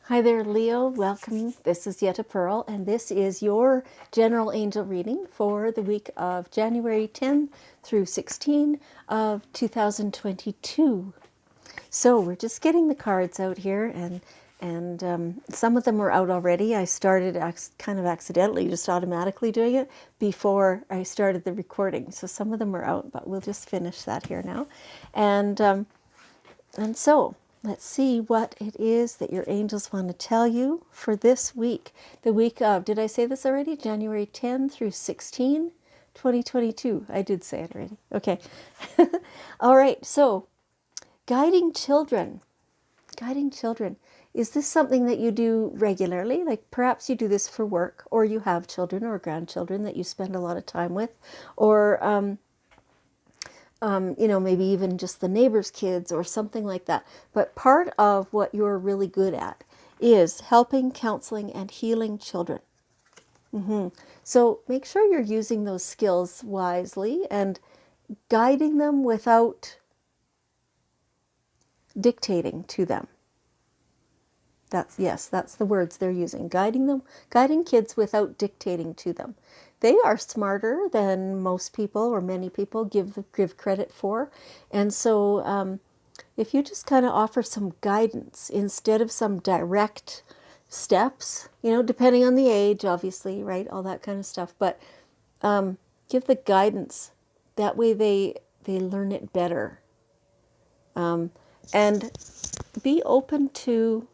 Hi there, Leo. Welcome. This is Yetta Pearl, and this is your general angel reading for the week of January 10 through 16 of 2022. So we're just getting the cards out here, and some of them are out already. I started kind of accidentally, just automatically doing it before I started the recording. So some of them are out, but we'll just finish that here now, and so let's see what it is that your angels want to tell you for this week. The week of, did I say this already? January 10 through 16, 2022. I did say it already. Okay. All right. So guiding children. Guiding children. Is this something that you do regularly? Like perhaps you do this for work, or you have children or grandchildren that you spend a lot of time with, or maybe even just the neighbor's kids or something like that. But part of what you're really good at is helping, counseling, and healing children. So make sure you're using those skills wisely and guiding them without dictating to them. That's the words they're using. Guiding kids without dictating to them. They are smarter than most people or many people give credit for. And so if you just kind of offer some guidance instead of some direct steps, depending on the age, obviously, right? All that kind of stuff. But give the guidance. That way they learn it better. And be open to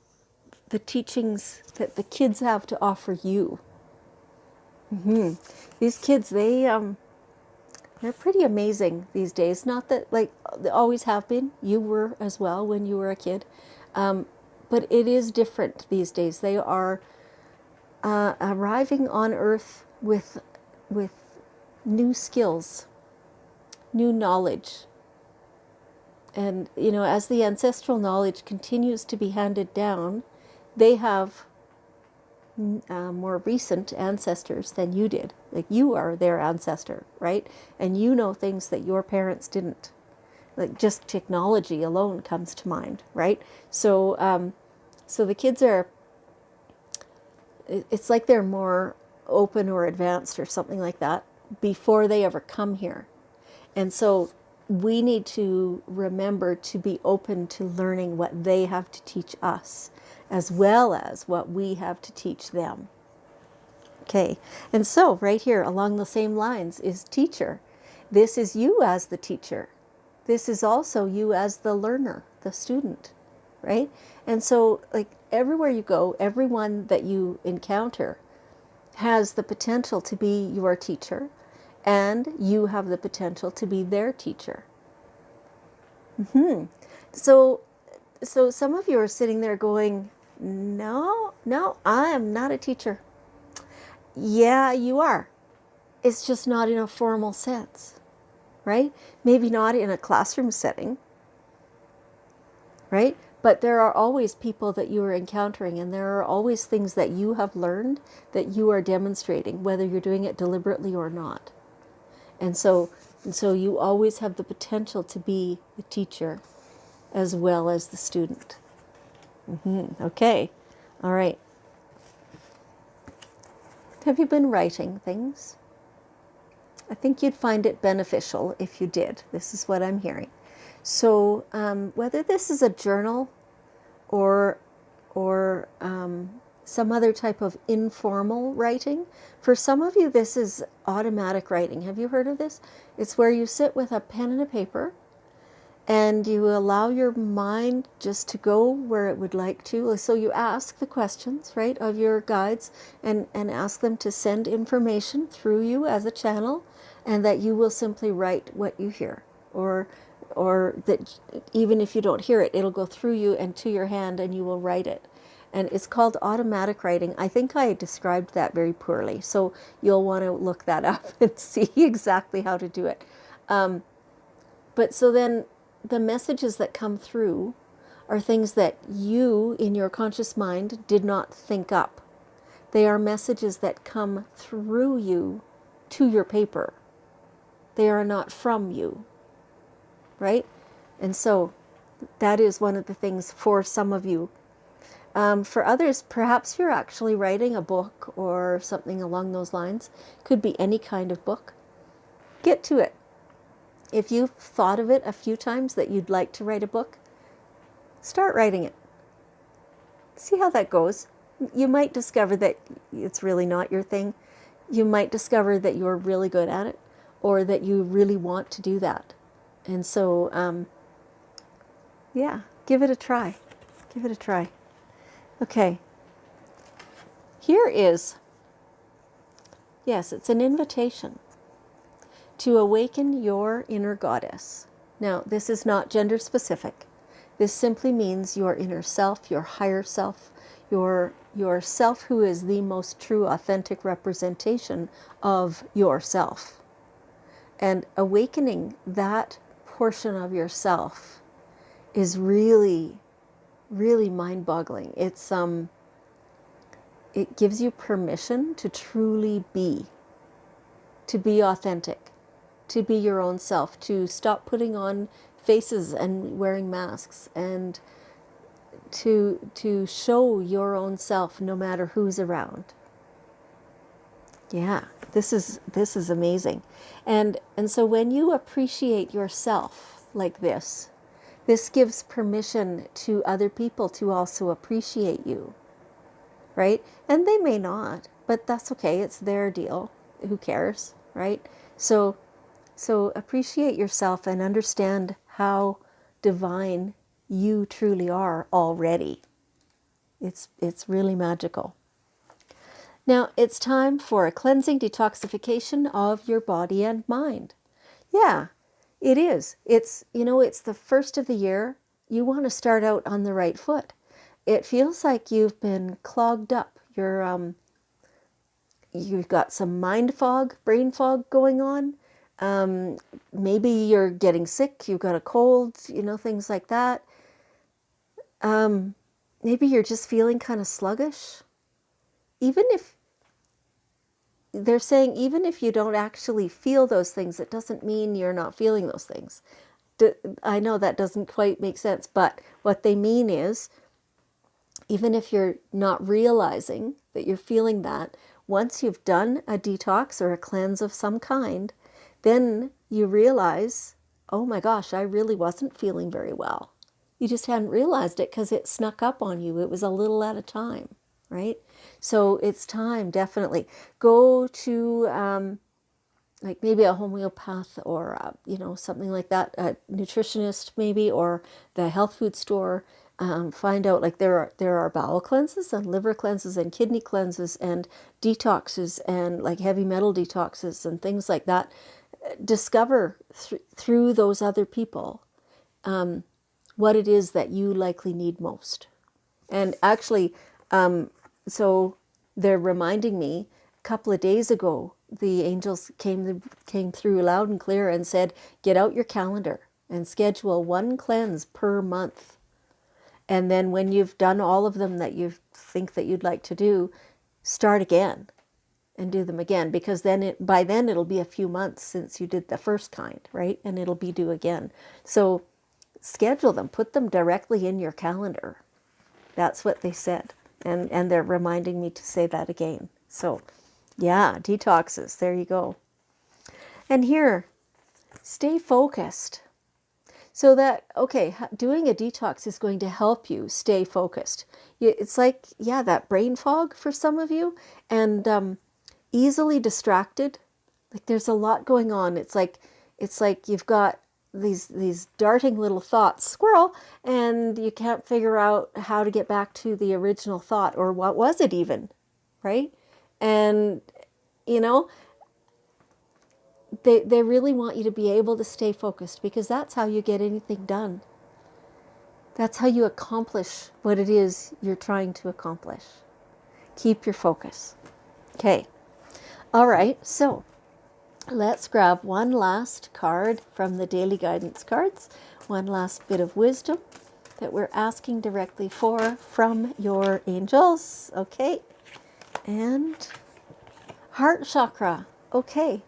the teachings that the kids have to offer you. These kids, they're pretty amazing these days. Not that like they always have been. You were as well when you were a kid, but it is different these days. They are arriving on Earth with new skills, new knowledge, and as the ancestral knowledge continues to be handed down, they have more recent ancestors than you did. Like you are their ancestor, right? And you know things that your parents didn't. Like just technology alone comes to mind, right? So, so the kids are. It's like they're more open or advanced or something like that before they ever come here, and so we need to remember to be open to learning what they have to teach us, as well as what we have to teach them. Okay, and so right here along the same lines is teacher. This is you as the teacher. This is also you as the learner, the student, right? And so like everywhere you go, everyone that you encounter has the potential to be your teacher, and you have the potential to be their teacher. So some of you are sitting there going, no, I am not a teacher. Yeah, you are. It's just not in a formal sense, right? Maybe not in a classroom setting, right? But there are always people that you are encountering, and there are always things that you have learned that you are demonstrating, whether you're doing it deliberately or not. And so you always have the potential to be the teacher as well as the student. Okay. All right. Have you been writing things? I think you'd find it beneficial if you did. This is what I'm hearing. So whether this is a journal or some other type of informal writing, for some of you this is automatic writing. Have you heard of this? It's where you sit with a pen and a paper and you allow your mind just to go where it would like to. So you ask the questions, right, of your guides, and ask them to send information through you as a channel, and that you will simply write what you hear, or that even if you don't hear it, it'll go through you and to your hand and you will write it. And it's called automatic writing. I think I described that very poorly, so you'll want to look that up and see exactly how to do it. But so then the messages that come through are things that you, in your conscious mind, did not think up. They are messages that come through you to your paper. They are not from you, right? And so that is one of the things for some of you For others, perhaps you're actually writing a book or something along those lines. Could be any kind of book. Get to it. If you've thought of it a few times that you'd like to write a book, start writing it. See how that goes. You might discover that it's really not your thing. You might discover that you're really good at it, or that you really want to do that. And so, yeah, give it a try. Give it a try. Okay. Here is, yes, it's an invitation to awaken your inner goddess. Now, this is not gender specific. This simply means your inner self, your higher self, your self who is the most true, authentic representation of yourself. And awakening that portion of yourself is really, really mind-boggling. It gives you permission to truly be, to be authentic, to be your own self, to stop putting on faces and wearing masks, and to show your own self no matter who's around. Yeah, this is amazing. And so when you appreciate yourself like this gives permission to other people to also appreciate you. Right? And they may not, but that's okay. It's their deal. Who cares, right? So appreciate yourself and understand how divine you truly are already. It's really magical. Now, it's time for a cleansing detoxification of your body and mind. Yeah, it is. It's the first of the year. You want to start out on the right foot. It feels like you've been clogged up. You've got some mind fog, brain fog going on. Maybe you're getting sick. You've got a cold, things like that. Maybe you're just feeling kind of sluggish. Even if they're saying, even if you don't actually feel those things, it doesn't mean you're not feeling those things. I know that doesn't quite make sense, but what they mean is, even if you're not realizing that you're feeling that, once you've done a detox or a cleanse of some kind, then you realize, oh my gosh, I really wasn't feeling very well. You just hadn't realized it because it snuck up on you. It was a little at a time, right? So it's time, definitely. Go to like maybe a homeopath or, something like that, a nutritionist maybe, or the health food store. Find out, like there are bowel cleanses and liver cleanses and kidney cleanses and detoxes and like heavy metal detoxes and things like that. Discover through those other people what it is that you likely need most. And actually, so they're reminding me, a couple of days ago, the angels came through loud and clear and said, get out your calendar and schedule one cleanse per month. And then when you've done all of them that you think that you'd like to do, start again and do them again, because then by then it'll be a few months since you did the first kind, right? And it'll be due again. So schedule them, put them directly in your calendar. That's what they said. And they're reminding me to say that again. So yeah, detoxes, there you go. And here, stay focused. So that, okay, doing a detox is going to help you stay focused. It's like, yeah, that brain fog for some of you, and easily distracted. Like there's a lot going on. It's like you've got these darting little thoughts, squirrel, and you can't figure out how to get back to the original thought, or what was it even, right? And, they really want you to be able to stay focused, because that's how you get anything done. That's how you accomplish what it is you're trying to accomplish. Keep your focus. Okay. All right. So let's grab one last card from the daily guidance cards. One last bit of wisdom that we're asking directly for from your angels. Okay. And heart chakra. Okay.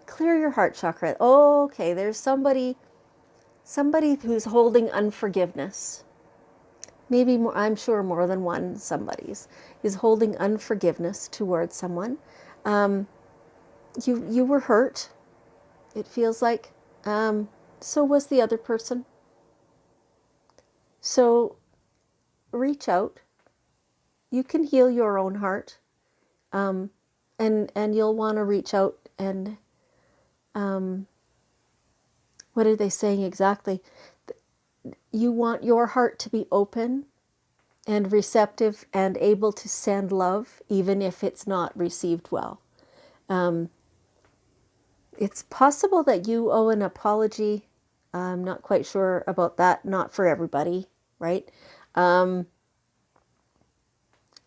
Clear your heart chakra. Okay, there's somebody who's holding unforgiveness. maybe more, I'm sure more than one somebody's, is holding unforgiveness towards someone. You were hurt. It feels like, so was the other person. So reach out. You can heal your own heart, and you'll want to reach out and what are they saying exactly? You want your heart to be open and receptive and able to send love, even if it's not received well. It's possible that you owe an apology. I'm not quite sure about that. Not for everybody, right?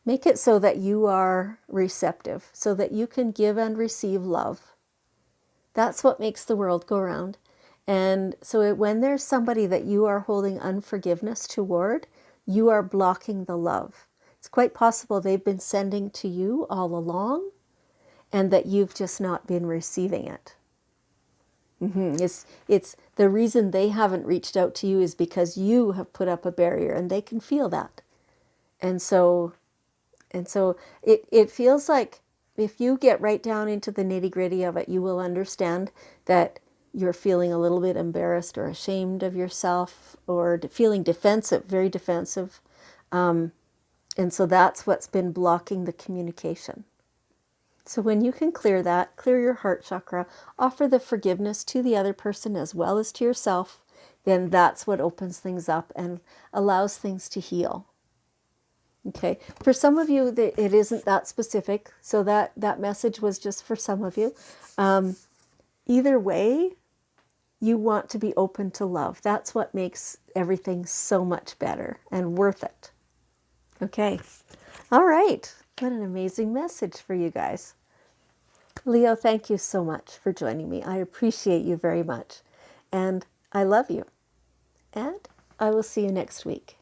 Make it so that you are receptive, so that you can give and receive love. That's what makes the world go round. And so when there's somebody that you are holding unforgiveness toward, you are blocking the love. It's quite possible they've been sending to you all along and that you've just not been receiving it. It's the reason they haven't reached out to you is because you have put up a barrier, and they can feel that. And so it feels like if you get right down into the nitty-gritty of it, you will understand that you're feeling a little bit embarrassed or ashamed of yourself, or feeling defensive, very defensive. And so that's what's been blocking the communication. So when you can clear that, clear your heart chakra, offer the forgiveness to the other person as well as to yourself, then that's what opens things up and allows things to heal. Okay, for some of you, it isn't that specific, so that message was just for some of you. Either way, you want to be open to love. That's what makes everything so much better and worth it. Okay, all right. What an amazing message for you guys. Leo, thank you so much for joining me. I appreciate you very much, and I love you. And I will see you next week.